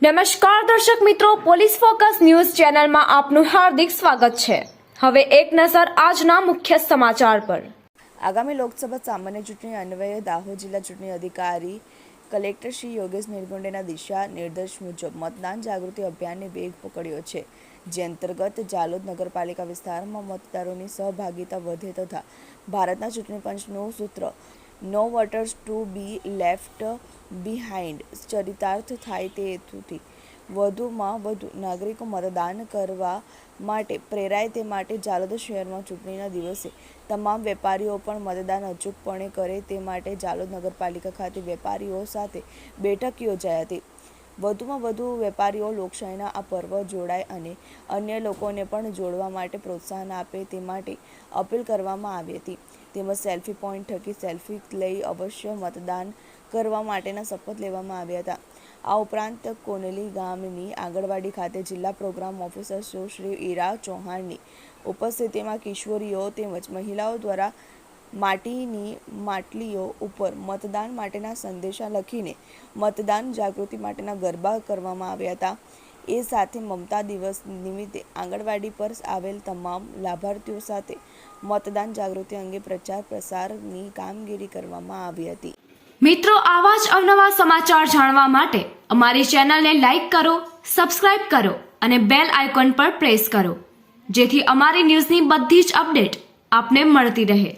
નમસ્કાર દર્શક મિત્રો, પોલીસ ફોકસ ન્યૂઝ ચેનલમાં આપનું હાર્દિક સ્વાગત છે। હવે એક નજર આજના મુખ્ય સમાચાર પર। આગામી લોકસભા સામાન્ય ચૂંટણી અન્વયે દાહોદ જિલ્લા ચૂંટણી અધિકારી કલેક્ટર શ્રી યોગેશ નિર્ગુંડેના દિશા નિર્દેશ મુજબ મતદાન જાગૃતિ અભિયાનને વેગ પકડ્યો છે, જે અંતર્ગત જાલોદ નગરપાલિકા વિસ્તારમાં મતદારોની સહભાગિતા વધે તથા ભારતના ચૂંટણી પંચનું સૂત્ર no voters to be left behind ચરિતાર્થ થાય તે હેતુથી વધુમાં વધુ નાગરિકો મતદાન કરવા માટે પ્રેરાય તે માટે જાલોદ શહેરમાં ચૂંટણીના દિવસે તમામ વેપારીઓ પણ મતદાન અચૂકપણે કરે તે માટે જાલોદ નગરપાલિકા ખાતે વેપારીઓ સાથે બેઠક યોજાઈ હતી। વધુમાં વધુ વેપારીઓ લોકશાહીના આ પર્વ જોડાય અને અન્ય લોકોને પણ જોડવા માટે પ્રોત્સાહન આપે તે માટે અપીલ કરવામાં આવી હતી, તેમજ સેલ્ફી પોઈન્ટ થકી સેલ્ફી લઈ અવશ્ય મતદાન કરવા માટેના શપથ લેવામાં આવ્યા હતા। આ ઉપરાંત કોનેલી ગામની આંગણવાડી ખાતે જિલ્લા પ્રોગ્રામ ઓફિસર સુશ્રી ઈરા ચૌહાણની ઉપસ્થિતિમાં કિશોરીઓ તેમજ મહિલાઓ દ્વારા માટીની માટલીઓ ઉપર મતદાન માટેના સંદેશા લખીને મતદાન જાગૃતિ માટેના ગરબા કરવામાં આવ્યા હતા। એ સાથે મમતા દિવસ નિમિત્તે આંગણવાડી પર આવેલ તમામ લાભાર્થીઓ સાથે મતદાન જાગૃતિ અંગે પ્રચાર પ્રસારની કામગીરી કરવામાં આવી હતી। મિત્રો, આવા જ અવનવા સમાચાર જાણવા માટે અમારી ચેનલને લાઈક કરો, સબસ્ક્રાઇબ કરો અને બેલ આઇકોન પર પ્રેસ કરો, જેથી અમારી ન્યૂઝની બધી જ અપડેટ આપને મળતી રહે।